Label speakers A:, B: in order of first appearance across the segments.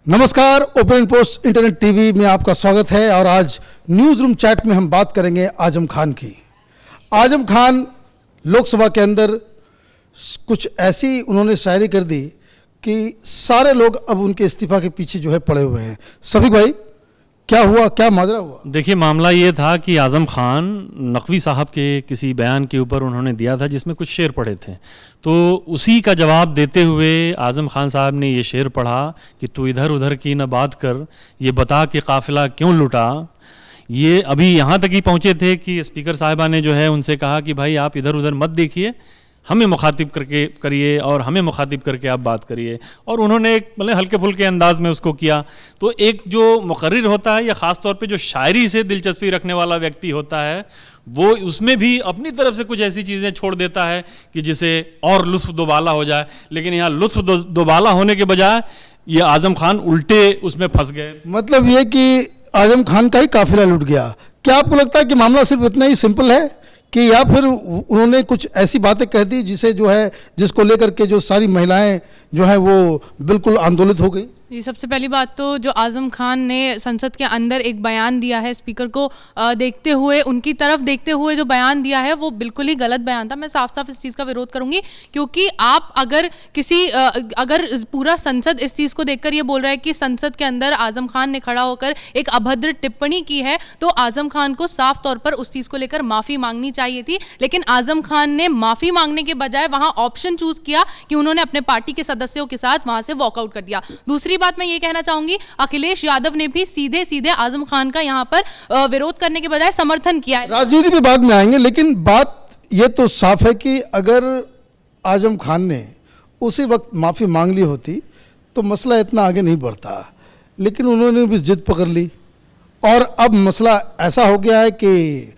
A: नमस्कार, open post internet TV में आपका स्वागत है। और आज न्यूज़ रूम चैट में हम बात करेंगे आजम खान की। आजम खान लोकसभा के अंदर कुछ ऐसी उन्होंने शायरी कर दी कि सारे लोग अब उनके इस्तीफा के पीछे जो है पड़े हुए हैं। सभी भाई, क्या हुआ, क्या माजरा हुआ?
B: देखिए, मामला ये था कि आज़म खान नकवी साहब के किसी बयान के ऊपर उन्होंने दिया था जिसमें कुछ शेर पढ़े थे, तो उसी का जवाब देते हुए आज़म खान साहब ने ये शेर पढ़ा कि तू इधर उधर की न बात कर, ये बता कि काफ़िला क्यों लुटा। ये अभी यहाँ तक ही पहुँचे थे कि स्पीकर साहिबा ने जो है उनसे कहा कि भाई आप इधर उधर मत देखिए, हमें मुखातिब करके करिए और हमें मुखातिब करके आप बात करिए। और उन्होंने एक मतलब हल्के फुल्के अंदाज में उसको किया। तो एक जो मुकर्रिर होता है या ख़ास तौर पे जो शायरी से दिलचस्पी रखने वाला व्यक्ति होता है, वो उसमें भी अपनी तरफ से कुछ ऐसी चीज़ें छोड़ देता है कि जिसे और लुत्फ़ दोबाला हो जाए। लेकिन यहाँ लुत्फ़ दोबाला होने के बजाय ये आज़म खान उल्टे उसमें फंस गए।
A: मतलब ये कि आजम खान का ही काफिला लुट गया। क्या आपको लगता है कि मामला सिर्फ इतना ही सिंपल है कि या फिर उन्होंने कुछ ऐसी बातें कह दी जिसे जो है जिसको लेकर के जो सारी महिलाएं जो है वो बिल्कुल आंदोलित हो गई?
C: जी, सबसे पहली बात तो जो आज़म खान ने संसद के अंदर एक बयान दिया है, स्पीकर को देखते हुए, उनकी तरफ देखते हुए जो बयान दिया है वो बिल्कुल ही गलत बयान था। मैं साफ साफ इस चीज़ का विरोध करूंगी, क्योंकि आप अगर अगर पूरा संसद इस चीज़ को देखकर ये बोल रहा है कि संसद के अंदर आज़म खान ने खड़ा होकर एक अभद्र टिप्पणी की है, तो आज़म खान को साफ तौर पर उस चीज़ को लेकर माफ़ी मांगनी चाहिए थी। लेकिन आज़म खान ने माफ़ी मांगने के बजाय वहाँ ऑप्शन चूज़ किया कि उन्होंने अपने पार्टी के सदस्यों के साथ वहाँ से वॉकआउट कर दिया। दूसरी बात मैं ये कहना चाहूंगी, अखिलेश यादव ने भी सीधे सीधे आजम खान का यहाँ पर विरोध करने के बजाय समर्थन किया है।
A: राजनीति पे बाद में आएंगे, लेकिन बात ये तो साफ है कि अगर आजम खान ने उसी वक्त माफ़ी मांग ली होती तो मसला इतना आगे नहीं बढ़ता। लेकिन उन्होंने भी जिद पकड़ ली और अब मसला ऐसा हो गया है कि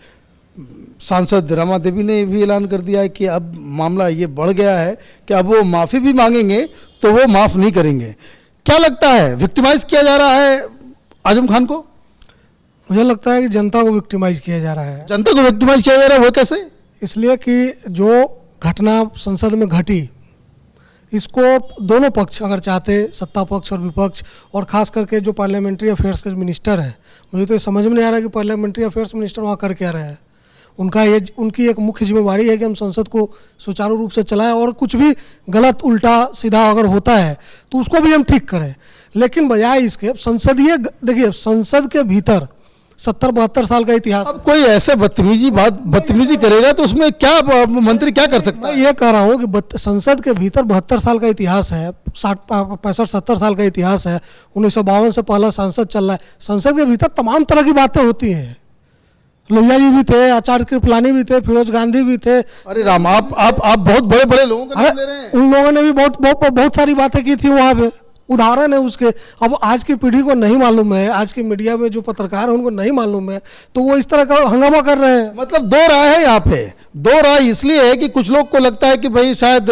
A: सांसद रमा देवी ने भी ऐलान कर दिया है कि अब मामला ये बढ़ गया है कि अब वो माफ़ी भी मांगेंगे तो वो माफ़ नहीं करेंगे। क्या लगता है, विक्टिमाइज किया जा रहा है आजम खान को?
D: मुझे लगता है कि जनता को विक्टिमाइज किया जा रहा है।
A: जनता को विक्टिमाइज किया जा रहा है, वो कैसे?
D: इसलिए कि जो घटना संसद में घटी, इसको दोनों पक्ष अगर चाहते, सत्ता पक्ष और विपक्ष, और ख़ास करके जो पार्लियामेंट्री अफेयर्स के मिनिस्टर हैं, मुझे तो ये समझ में नहीं आ रहा कि पार्लियामेंट्री अफेयर्स मिनिस्टर वहाँ कर क्या रहे हैं। उनकी एक मुख्य जिम्मेवारी है कि हम संसद को सुचारू रूप से चलाएं और कुछ भी गलत उल्टा सीधा अगर होता है तो उसको भी हम ठीक करें। लेकिन बजाय इसके देखिए, संसद के भीतर 70-72 साल का इतिहास।
A: अब कोई ऐसे बदतमीजी करेगा तो उसमें क्या मंत्री क्या कर सकता है?
D: मैं ये कह रहा हूँ कि संसद के भीतर 72 साल का इतिहास है, 65-70 साल का इतिहास है। 1952 से पहला संसद चल रहा है। संसद के भीतर तमाम तरह की बातें होती हैं। लोहिया जी भी थे, आचार्य कृपलानी भी थे, फिरोज गांधी भी थे।
A: अरे राम, आप बहुत बड़े बड़े लोगों का नाम ले रहे हैं।
D: उन लोगों ने भी बहुत सारी बातें की थी वहाँ पे, उदाहरण है उसके। अब आज की पीढ़ी को नहीं मालूम है, आज की मीडिया में जो पत्रकार है उनको नहीं मालूम है, तो वो इस तरह का हंगामा कर रहे हैं।
A: मतलब दो राय है यहाँ पे। दो राय इसलिए है कि कुछ लोग को लगता है कि भाई शायद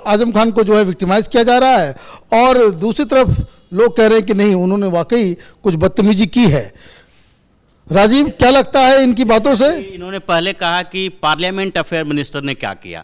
A: आजम खान को जो है विक्टिमाइज किया जा रहा है, और दूसरी तरफ लोग कह रहे हैं कि नहीं, उन्होंने वाकई कुछ बदतमीजी की है। राजीव, क्या लगता है इनकी बातों से?
E: इन्होंने पहले कहा कि पार्लियामेंट अफेयर मिनिस्टर ने क्या किया।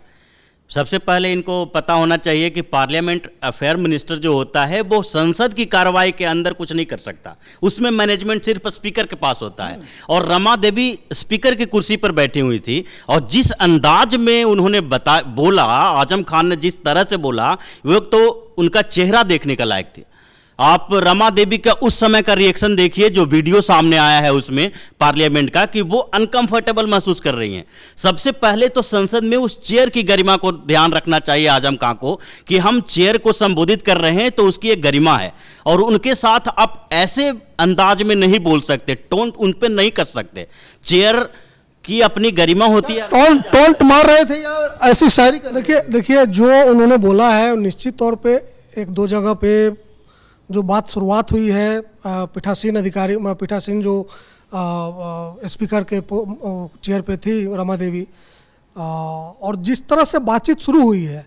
E: सबसे पहले इनको पता होना चाहिए कि पार्लियामेंट अफेयर मिनिस्टर जो होता है वो संसद की कार्रवाई के अंदर कुछ नहीं कर सकता। उसमें मैनेजमेंट सिर्फ स्पीकर के पास होता है। और रमा देवी स्पीकर की कुर्सी पर बैठी हुई थी, और जिस अंदाज में उन्होंने बोला, आजम खान ने जिस तरह से बोला, वो तो उनका चेहरा देखने का लायक थी। आप रमा देवी का उस समय का रिएक्शन देखिए, जो वीडियो सामने आया है उसमें पार्लियामेंट का, कि वो अनकंफर्टेबल महसूस कर रही हैं। सबसे पहले तो संसद में उस चेयर की गरिमा को ध्यान रखना चाहिए आजम खान को, कि हम चेयर को संबोधित कर रहे हैं तो उसकी एक गरिमा है, और उनके साथ आप ऐसे अंदाज में नहीं बोल सकते, टोंट उन पर नहीं कर सकते। चेयर की अपनी गरिमा होती है।
A: टोंट मार रहे थे या ऐसी शायरी?
D: देखिए, जो उन्होंने बोला है, निश्चित तौर पर एक दो जगह पे जो बात शुरुआत हुई है, पीठासीन जो स्पीकर के चेयर पे थी रमा देवी, और जिस तरह से बातचीत शुरू हुई है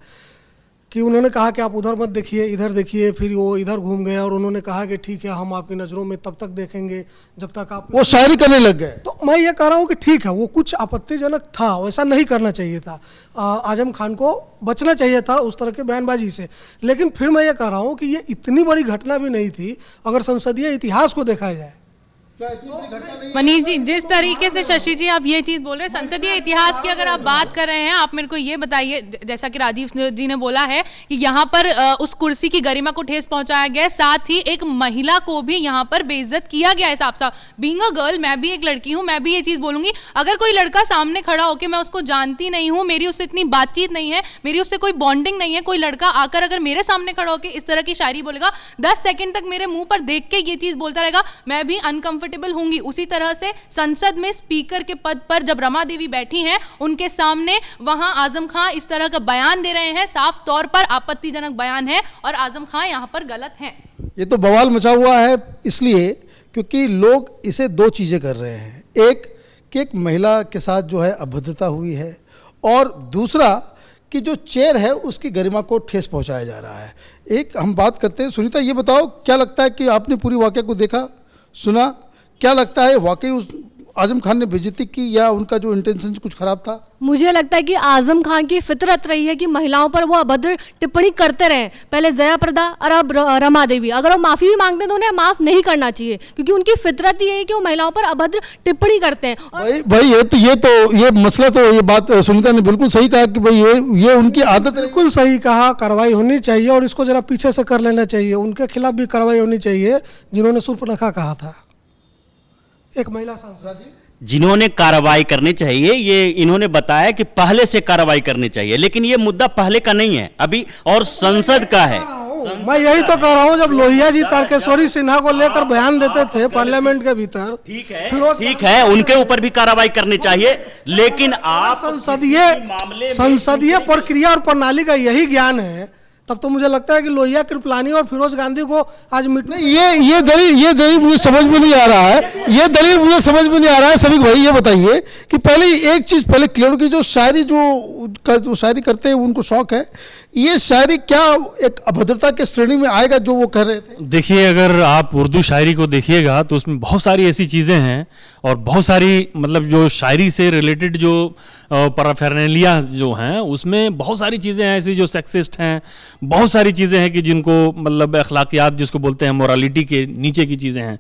D: कि उन्होंने कहा कि आप उधर मत देखिए, इधर देखिए, फिर वो इधर घूम गए और उन्होंने कहा कि ठीक है हम आपकी नज़रों में तब तक देखेंगे जब तक आप,
A: वो शायरी करने लग गए।
D: तो मैं ये कह रहा हूँ कि ठीक है वो कुछ आपत्तिजनक था, वैसा नहीं करना चाहिए था। आजम खान को बचना चाहिए था उस तरह के बयानबाजी से। लेकिन फिर मैं ये कह रहा हूँ कि ये इतनी बड़ी घटना भी नहीं थी अगर संसदीय इतिहास को देखा जाए।
C: मनीष जी, जिस तरीके से शशि जी आप ये चीज बोल रहे हैं, संसदीय इतिहास की अगर आप बात कर रहे हैं, आप मेरे को ये बताइए, जैसा कि राजीव जी ने बोला है कि यहाँ पर उस कुर्सी की गरिमा को ठेस पहुंचाया गया है, साथ ही एक महिला को भी यहाँ पर बेइज्जत किया गया है साफ साफ। बीइंग अ गर्ल, मैं भी एक लड़की हूँ, मैं भी ये चीज बोलूंगी, अगर कोई लड़का सामने खड़ा होकर, मैं उसको जानती नहीं हूँ, मेरी उससे इतनी बातचीत नहीं है, मेरी उससे कोई बॉन्डिंग नहीं है, कोई लड़का आकर अगर मेरे सामने खड़ा होकर इस तरह की शायरी बोलेगा, 10 सेकंड तक मेरे मुंह पर देख के ये चीज बोलता रहेगा, मैं भी अनकंफर्टेबल होंगी। उसी तरह से संसद में स्पीकर के पद पर जब रमा देवी बैठी हैं, उनके सामने वहां आजम खान इस तरह का बयान दे रहे हैं, साफ तौर पर आपत्तिजनक बयान है और आजम खान यहां पर गलत हैं।
A: ये तो बवाल मचा हुआ है इसलिए क्योंकि लोग इसे दो चीज़ें कर रहे हैं, एक कि एक महिला के साथ जो है अभद्रता हुई है, और दूसरा कि जो चेयर है उसकी गरिमा को ठेस पहुंचाया जा रहा है। एक हम बात करते हैं, सुनीता ये बताओ क्या लगता है कि आपने पूरी वाकया को देखा सुना, क्या लगता है वाकई उस आजम खान ने बेइज्जती की या उनका जो इंटेंशन कुछ खराब था?
F: मुझे लगता है कि आजम खान की फितरत रही है कि महिलाओं पर वो अभद्र टिप्पणी करते रहे, पहले जया प्रदा और अब रमा देवी। अगर वो माफ़ी भी मांगते हैं तो उन्हें माफ़ नहीं करना चाहिए, क्योंकि उनकी फितरत ही है कि वो महिलाओं पर अभद्र टिप्पणी करते हैं। और
A: भाई ये मसला तो ये बात सुनीता ने बिल्कुल सही कहा कि भाई ये उनकी आदत है।
D: बिल्कुल सही कहा, कार्रवाई होनी चाहिए और इसको जरा पीछे से कर लेना चाहिए। उनके खिलाफ भी कार्रवाई होनी चाहिए जिन्होंने सूर्पनखा कहा था, एक महिला सांसद।
E: जिन्होंने कार्रवाई करनी चाहिए, ये इन्होंने बताया कि पहले से कार्रवाई करनी चाहिए, लेकिन ये मुद्दा पहले का नहीं है अभी, और संसद का है।
D: मैं यही तो कह रहा हूँ, जब लोहिया जी तारकेश्वरी सिन्हा को लेकर बयान देते थे पार्लियामेंट के भीतर,
E: ठीक है उनके ऊपर भी कार्रवाई करनी चाहिए, लेकिन आप
D: संसदीय प्रक्रिया और प्रणाली का यही ज्ञान है, तब तो मुझे लगता है कि लोहिया कृपलानी और फिरोज गांधी को आज
A: नहीं, ये दलील मुझे समझ में नहीं आ रहा है, ये दलील मुझे समझ में नहीं आ रहा है। सभी भाई ये बताइए कि पहले एक चीज़ पहले क्लियर की, जो शायरी करते हैं उनको शौक है, ये शायरी क्या एक अभद्रता के श्रेणी में आएगा जो वो कह रहे थे?
B: देखिए, अगर आप उर्दू शायरी को देखिएगा तो उसमें बहुत सारी ऐसी चीज़ें हैं और बहुत सारी मतलब जो शायरी से रिलेटेड जो पैराफेरनेलिया जो हैं उसमें बहुत सारी चीज़ें हैं ऐसी जो सेक्सिस्ट हैं, बहुत सारी चीज़ें हैं कि जिनको मतलब अखलाकियात जिसको बोलते हैं, मोरालिटी के नीचे की चीज़ें हैं।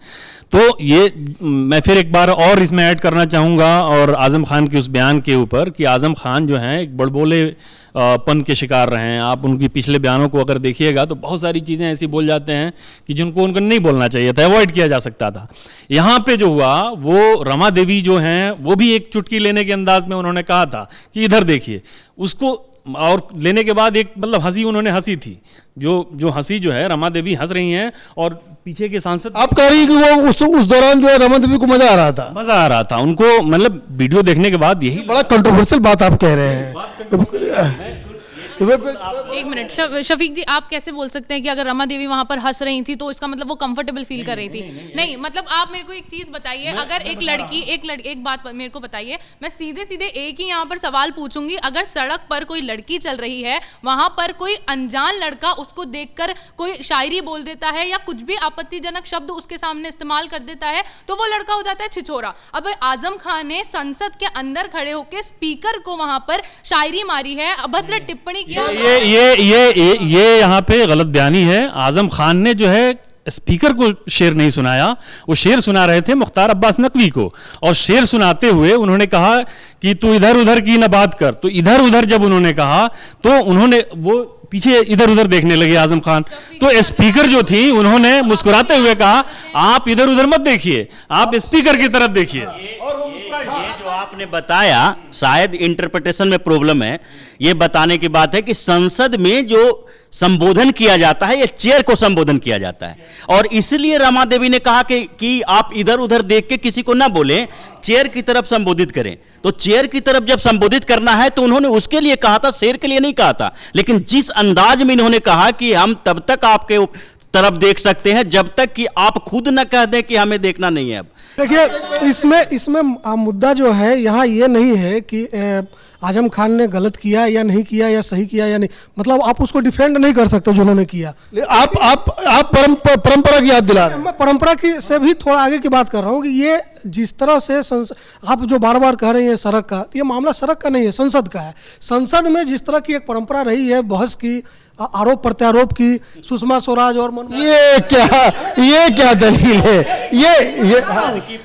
B: तो ये मैं फिर एक बार और इसमें ऐड करना चाहूँगा और आज़म खान के उस बयान के ऊपर कि आज़म खान जो हैं एक बड़बोले पन के शिकार रहे हैं। आप उनकी पिछले बयानों को अगर देखिएगा तो बहुत सारी चीज़ें ऐसी बोल जाते हैं कि जिनको उनको नहीं बोलना चाहिए था, अवॉइड किया जा सकता था। यहाँ पे जो हुआ वो रमा देवी जो हैं वो भी एक चुटकी लेने के अंदाज में उन्होंने कहा था कि इधर देखिए उसको, और लेने के बाद एक मतलब हंसी उन्होंने हंसी थी, जो हंसी जो है रमा देवी हंस रही हैं और पीछे के सांसद,
A: आप कह रही हैं कि वो उस दौरान जो है रमा देवी को मजा आ रहा था
B: उनको, मतलब वीडियो देखने के बाद यही
A: बड़ा कंट्रोवर्शियल बात आप कह रहे हैं।
C: एक मिनट, शफीक जी, आप कैसे बोल सकते हैं कि अगर रमा देवी वहां पर हंस रही थी तो इसका मतलब वो कंफर्टेबल फील कर रही थी? नहीं, मतलब आप मेरे को एक चीज बताइए, अगर एक लड़की एक बात मेरे को बताइए, मैं सीधे सीधे एक ही यहाँ पर सवाल पूछूंगी, अगर सड़क पर कोई लड़की चल रही है, वहां पर कोई अनजान लड़का उसको देखकर कोई शायरी बोल देता है या कुछ भी आपत्तिजनक शब्द उसके सामने इस्तेमाल कर देता है तो वो लड़का हो जाता है छिछोरा। अब आजम खान ने संसद के अंदर खड़े होकर स्पीकर को वहां पर शायरी मारी है, अभद्र टिप्पणी
B: ये यहाँ पे गलत बयानी है। आजम खान ने जो है स्पीकर को शेर नहीं सुनाया, वो शेर सुना रहे थे मुख्तार अब्बास नकवी को, और शेर सुनाते हुए उन्होंने कहा कि तू इधर उधर की न बात कर। तो इधर उधर जब उन्होंने कहा तो उन्होंने वो पीछे इधर उधर देखने लगे आजम खान, तो स्पीकर जो थी उन्होंने मुस्कुराते हुए कहा आप इधर उधर मत देखिए, आप स्पीकर की तरफ देखिए।
E: ये जो आपने बताया शायद इंटरप्रिटेशन में प्रॉब्लम है। ये बताने की बात है कि संसद में जो संबोधन किया जाता है ये चेयर को संबोधन किया जाता है, और इसलिए रमा देवी ने कहा कि आप इधर उधर देख के किसी को ना बोलें, चेयर की तरफ संबोधित करें। तो चेयर की तरफ जब संबोधित करना है तो उन्होंने उसके लिए कहा था, शेर के लिए नहीं कहा था। लेकिन जिस अंदाज में इन्होंने कहा कि हम तब तक आपके तरफ देख सकते हैं जब तक कि आप खुद न कह दें कि हमें देखना नहीं है। अब
D: देखिए इसमें मुद्दा जो है यहाँ ये नहीं है कि आजम खान ने गलत किया या नहीं किया या सही किया या नहीं, मतलब आप उसको डिफेंड नहीं कर सकते जो उन्होंने किया।
A: आप परंपरा की याद दिला रहे हैं।
D: मैं परंपरा की से भी थोड़ा आगे की बात कर रहा हूँ कि ये जिस तरह से आप जो बार बार कह रहे हैं ये सड़क का, ये मामला सड़क का नहीं है, संसद का है। संसद में जिस तरह की एक परंपरा रही है बहस की, आरोप प्रत्यारोप की, सुषमा स्वराज और
A: ये क्या दलील है? ये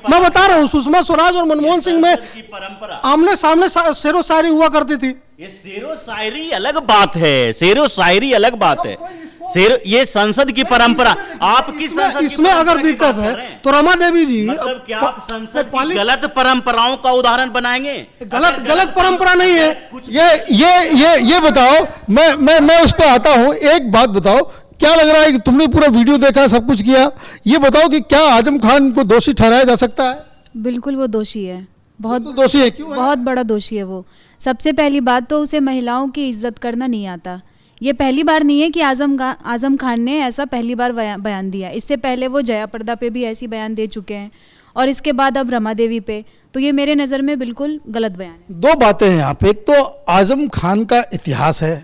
D: मैं बता रहा हूँ, सुषमा स्वराज और मनमोहन सिंह में
E: परंपरा
D: आमने सामने शेरो शायरी हुआ करती थी।
E: ये शेरो शायरी अलग बात है, शेरो शायरी अलग बात है। शेर ये संसद की परंपरा, आपकी संसद की
D: इसमें अगर
E: परंपरा की
D: दिक्कत
E: बात
D: है
E: कर रहे हैं।
D: तो रमा देवी जी
E: मतलब क्या आप संसद की गलत परंपराओं का उदाहरण बनाएंगे?
D: गलत परंपरा नहीं है।
A: ये बताओ, मैं उस पर आता हूं। एक बात बताओ, क्या लग रहा है कि तुमने पूरा वीडियो देखा, सब कुछ किया, ये बताओ कि क्या आजम खान को दोषी ठहराया जा सकता है?
G: बिल्कुल वो दोषी है, बहुत
A: दोषी है। क्यों है?
G: बहुत बड़ा दोषी है वो। सबसे पहली बात तो उसे महिलाओं की इज्जत करना नहीं आता। ये पहली बार नहीं है कि आजम खान ने ऐसा पहली बार बयान दिया। इससे पहले वो जया प्रदा पे भी ऐसी बयान दे चुके हैं और इसके बाद अब रमा देवी पे। तो ये मेरे नज़र में बिल्कुल गलत बयान है।
A: दो बातें हैं यहाँ पे। एक तो आजम खान का इतिहास है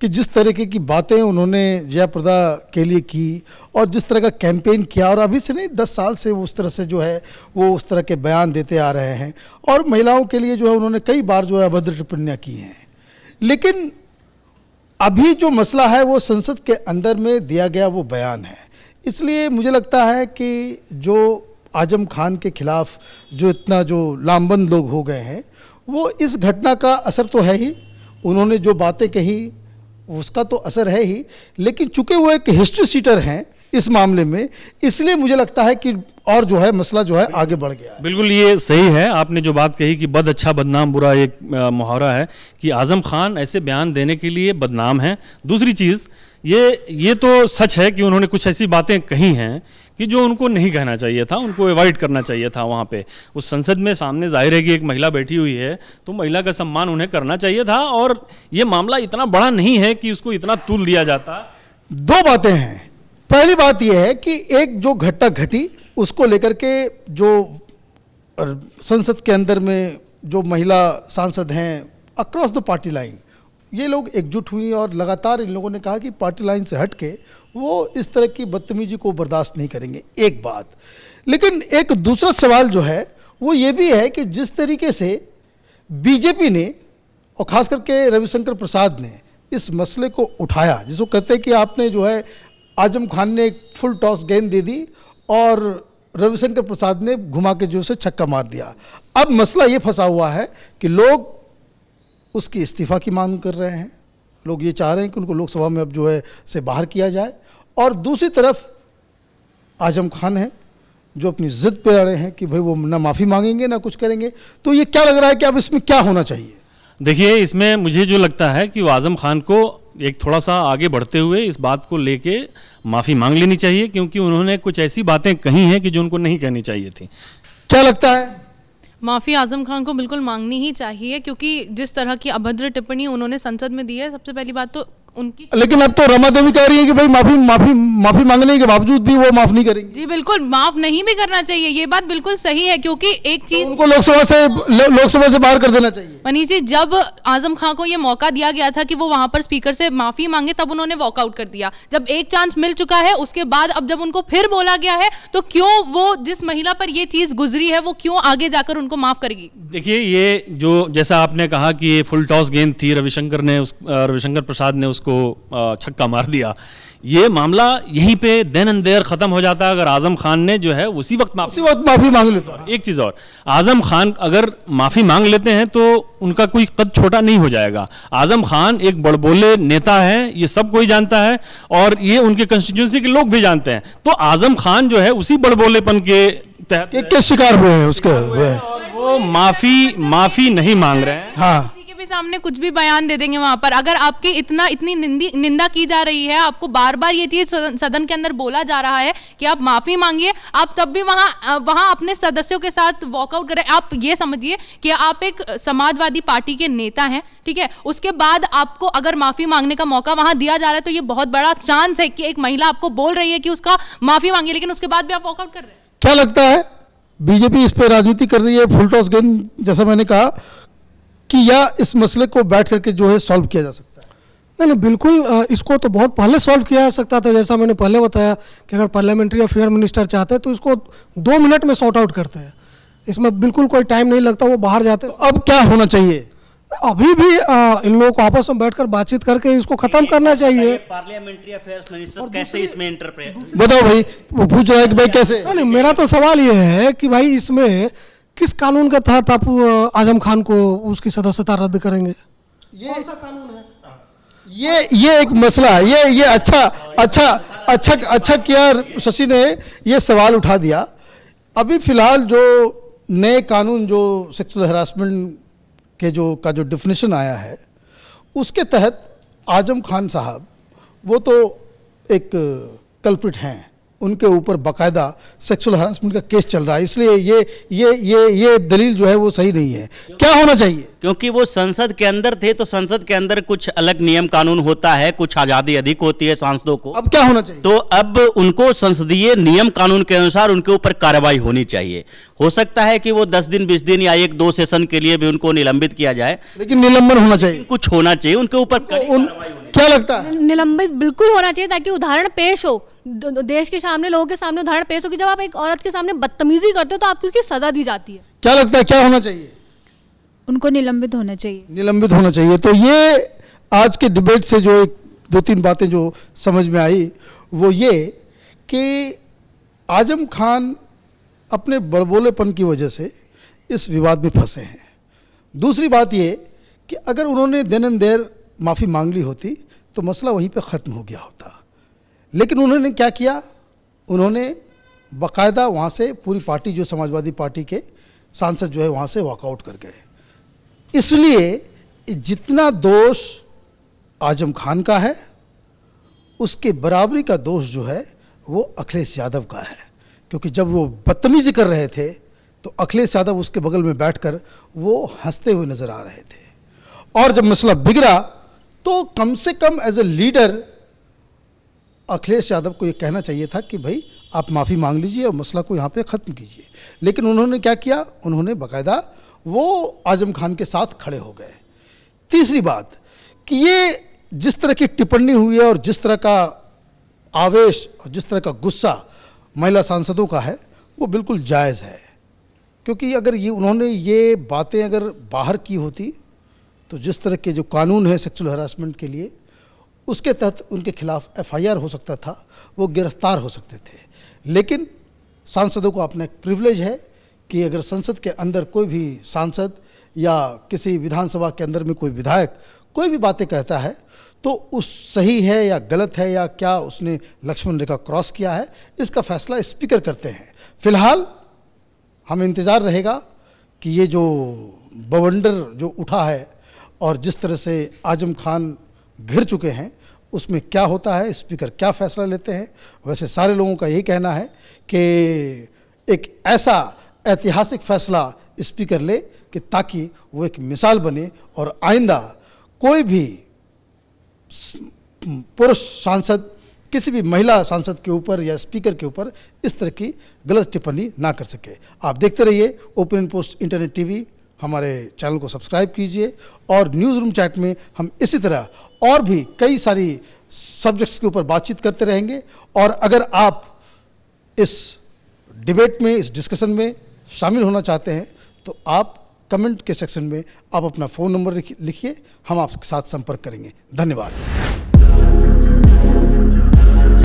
A: कि जिस तरीके की बातें उन्होंने जया प्रदा के लिए की और जिस तरह का कैंपेन किया, और अभी से नहीं 10 साल से वो उस तरह से जो है वो उस तरह के बयान देते आ रहे हैं और महिलाओं के लिए जो है उन्होंने कई बार जो है अभद्र टिप्पणियाँ की हैं। लेकिन अभी जो मसला है वो संसद के अंदर में दिया गया वो बयान है। इसलिए मुझे लगता है कि जो आजम खान के खिलाफ जो इतना जो लामबंद लोग हो गए हैं, वो इस घटना का असर तो है ही, उन्होंने जो बातें कही उसका तो असर है ही, लेकिन चूंकि वो एक हिस्ट्री सीटर हैं इस मामले में, इसलिए मुझे लगता है कि और जो है मसला जो है आगे बढ़ गया है।
B: बिल्कुल ये सही है, आपने जो बात कही कि बद अच्छा बदनाम बुरा, एक मुहावरा है कि आजम खान ऐसे बयान देने के लिए बदनाम हैं। दूसरी चीज़ ये तो सच है कि उन्होंने कुछ ऐसी बातें कही हैं कि जो उनको नहीं कहना चाहिए था, उनको अवॉइड करना चाहिए था। वहाँ पे उस संसद में सामने जाहिर है कि एक महिला बैठी हुई है, तो महिला का सम्मान उन्हें करना चाहिए था और ये मामला इतना बड़ा नहीं है कि उसको इतना तूल दिया जाता।
A: दो बातें हैं। पहली बात यह है कि एक जो घटना घटी उसको लेकर के जो संसद के अंदर में जो महिला सांसद हैं अक्रॉस द पार्टी लाइन, ये लोग एकजुट हुई और लगातार इन लोगों ने कहा कि पार्टी लाइन से हट के वो इस तरह की बदतमीजी को बर्दाश्त नहीं करेंगे। एक बात। लेकिन एक दूसरा सवाल जो है वो ये भी है कि जिस तरीके से बीजेपी ने और ख़ास करके रविशंकर प्रसाद ने इस मसले को उठाया, जिसको कहते हैं कि आपने जो है आजम खान ने एक फुल टॉस गेंद दे दी और रविशंकर प्रसाद ने घुमा के जो से छक्का मार दिया। अब मसला ये फंसा हुआ है कि लोग उसकी इस्तीफ़ा की मांग कर रहे हैं, लोग ये चाह रहे हैं कि उनको लोकसभा में अब जो है से बाहर किया जाए, और दूसरी तरफ आजम खान है जो अपनी ज़िद पे अड़े हैं कि भाई वो ना माफ़ी मांगेंगे ना कुछ करेंगे। तो ये क्या लग रहा है कि अब इसमें क्या होना चाहिए?
B: देखिए, इसमें मुझे जो लगता है कि वो आजम खान को एक थोड़ा सा आगे बढ़ते हुए इस बात को लेके माफ़ी मांग लेनी चाहिए, क्योंकि उन्होंने कुछ ऐसी बातें कही हैं कि जो उनको नहीं कहनी चाहिए थी।
A: क्या लगता है?
C: माफ़ी आजम खान को बिल्कुल मांगनी ही चाहिए, क्योंकि जिस तरह की अभद्र टिप्पणी उन्होंने संसद में दी है, सबसे पहली बात तो उनकी।
A: लेकिन अब तो रमा देवी कह रही है कि भाई माफी मांगने के बावजूद भी वो माफ नहीं करेंगे।
C: जी बिल्कुल, माफ नहीं भी करना चाहिए, ये बात बिल्कुल सही है, क्योंकि एक चीज
A: उनको लोकसभा से बाहर कर देना चाहिए।
C: मनीष जी, जब आजम खान को ये मौका दिया गया था कि वो वहां पर स्पीकर से माफी मांगे, तब उन्होंने वॉकआउट कर दिया। जब एक चांस मिल चुका है, उसके बाद अब जब उनको फिर बोला गया है, तो क्यों वो जिस महिला पर ये चीज गुजरी है वो क्यों आगे जाकर उनको माफ करेगी?
B: देखिए, ये जो जैसा आपने कहा कि ये फुल टॉस गेंद थी, रविशंकर प्रसाद ने उसको छक्का मार दिया, ये मामला यहीं पे देन एंड देयर खत्म हो जाता है अगर आजम खान ने जो है उसी वक्त
A: माफी मांग लेता।
B: एक चीज और, आजम खान अगर माफी मांग लेते हैं तो उनका कोई कद छोटा नहीं हो जाएगा। आजम खान एक बड़बोले नेता है, ये सब कोई जानता है और ये उनके कंस्टिट्यूंसी के लोग भी जानते हैं। तो आजम खान जो है उसी बड़बोलेपन के तहत
A: के शिकार हुए हैं उसके,
B: और वो माफी नहीं मांग रहे हैं।
A: हाँ,
C: सामने कुछ भी बयान दे देंगे वहां पर। अगर आपकी इतनी निंदा की जा रही है, आपको बार बार ये चीज सदन के अंदर बोला जा रहा है कि आप माफी मांगिए, आप तब भी वहां अपने सदस्यों के साथ वॉकआउट करें। आप ये समझिए कि आप एक समाजवादी पार्टी के नेता हैं, ठीक है, उसके बाद आपको अगर माफी मांगने का मौका वहां दिया जा रहा है, तो ये बहुत बड़ा चांस है कि एक महिला आपको बोल रही है कि उसका माफी मांगिए, लेकिन उसके बाद भी आप वॉकआउट कर रहे हैं।
A: क्या लगता है बीजेपी इस पे राजनीति कर रही है, फुल टॉस गेम जैसा मैंने कहा, कि या इस मसले को बैठ करके जो है सॉल्व किया जा सकता है?
D: नहीं, बिल्कुल इसको तो बहुत पहले सॉल्व किया जा सकता था। जैसा मैंने पहले बताया कि अगर पार्लियामेंट्री अफेयर मिनिस्टर चाहते हैं तो इसको 2 मिनट में सॉर्ट आउट करते हैं, इसमें बिल्कुल कोई टाइम नहीं लगता, वो बाहर जाते हैं।
A: अब क्या होना चाहिए?
D: अभी भी इन लोगों को आपस में बैठकर बातचीत करके इसको खत्म करना चाहिए।
E: पार्लियामेंट्री अफेयर्स मिनिस्टर कैसे इसमें इंटरप्रेट?
A: बताओ भाई, वो पूछ रहा है कि भाई कैसे?
D: नहीं, मेरा तो सवाल ये है कि भाई इसमें किस कानून के तहत आप आजम खान को उसकी सदस्यता रद्द करेंगे?
A: कौन सा कानून है? ये एक मसला है। ये अच्छा किया शशि ने ये सवाल उठा दिया। अभी फिलहाल जो नए कानून जो सेक्सुअल हरासमेंट के जो डिफिनेशन आया है, उसके तहत आजम खान साहब वो तो एक कल्प्रिट हैं, उनके ऊपर बाकायदा सेक्सुअल हरासमेंट का केस चल रहा है, इसलिए ये दलील जो है वो सही नहीं है। क्या होना चाहिए?
E: क्योंकि वो संसद के अंदर थे, तो संसद के अंदर कुछ अलग नियम कानून होता है, कुछ आज़ादी अधिक होती है सांसदों को।
A: अब क्या होना चाहिए?
E: तो अब उनको संसदीय नियम कानून के अनुसार उनके ऊपर कार्रवाई होनी चाहिए। हो सकता है कि वो 10 दिन 20 दिन या 1-2 सेशन के लिए भी उनको निलंबित किया जाए,
A: लेकिन निलंबन होना चाहिए,
E: कुछ होना चाहिए उनके ऊपर।
A: क्या लगता है?
F: निलंबित बिल्कुल होना चाहिए ताकि उदाहरण पेश हो, देश के सामने, लोगों के सामने उदाहरण पेश हो कि जब आप एक औरत के सामने बदतमीजी करते हो तो आपको उसकी सजा दी जाती है।
A: क्या लगता है, क्या होना चाहिए?
G: उनको निलंबित होना चाहिए।
A: निलंबित होना चाहिए। तो ये आज के डिबेट से जो 2-3 बातें जो समझ में आई वो ये कि आजम खान अपने बड़बोलेपन की वजह से इस विवाद में फंसे हैं। दूसरी बात ये कि अगर उन्होंने देन एंड देयर माफ़ी मांग ली होती तो मसला वहीं पे ख़त्म हो गया होता, लेकिन उन्होंने क्या किया? उन्होंने बाकायदा वहाँ से पूरी पार्टी, जो समाजवादी पार्टी के सांसद जो है वहाँ से वॉकआउट कर गए। इसलिए जितना दोष आजम खान का है, उसके बराबरी का दोष जो है वो अखिलेश यादव का है, क्योंकि जब वो बदतमीजी कर रहे थे तो अखिलेश यादव उसके बगल में बैठकर वो हंसते हुए नजर आ रहे थे। और जब मसला बिगड़ा तो कम से कम as a leader Akhilesh Yadav को ये कहना चाहिए था कि भाई आप माफ़ी मांग लीजिए और मसला को यहाँ पे ख़त्म कीजिए, लेकिन उन्होंने क्या किया? उन्होंने बाकायदा वो आजम खान के साथ खड़े हो गए। तीसरी बात कि ये जिस तरह की टिप्पणी हुई है और जिस तरह का आवेश और जिस तरह का गुस्सा महिला सांसदों का है वो बिल्कुल जायज़ है, क्योंकि अगर ये उन्होंने ये बातें अगर बाहर की होती तो जिस तरह के जो कानून है सेक्सुअल हरासमेंट के लिए, उसके तहत उनके खिलाफ FIR हो सकता था, वो गिरफ्तार हो सकते थे। लेकिन सांसदों को अपना एक प्रिविलेज है कि अगर संसद के अंदर कोई भी सांसद या किसी विधानसभा के अंदर में कोई विधायक कोई भी बातें कहता है तो उस सही है या गलत है या क्या उसने लक्ष्मण रेखा क्रॉस किया है, इसका फैसला स्पीकर करते हैं। फिलहाल हमें इंतज़ार रहेगा कि ये जो बवंडर जो उठा है और जिस तरह से आजम खान घिर चुके हैं उसमें क्या होता है, स्पीकर क्या फैसला लेते हैं। वैसे सारे लोगों का यही कहना है कि एक ऐसा ऐतिहासिक फैसला स्पीकर ले कि ताकि वो एक मिसाल बने और आइंदा कोई भी पुरुष सांसद किसी भी महिला सांसद के ऊपर या स्पीकर के ऊपर इस तरह की गलत टिप्पणी ना कर सके। आप देखते रहिए ओपिनियन पोस्ट इंटरनेट टीवी, हमारे चैनल को सब्सक्राइब कीजिए और न्यूज़ रूम चैट में हम इसी तरह और भी कई सारी सब्जेक्ट्स के ऊपर बातचीत करते रहेंगे। और अगर आप इस डिबेट में, इस डिस्कशन में शामिल होना चाहते हैं तो आप कमेंट के सेक्शन में आप अपना फ़ोन नंबर लिखिए, हम आपके साथ संपर्क करेंगे। धन्यवाद।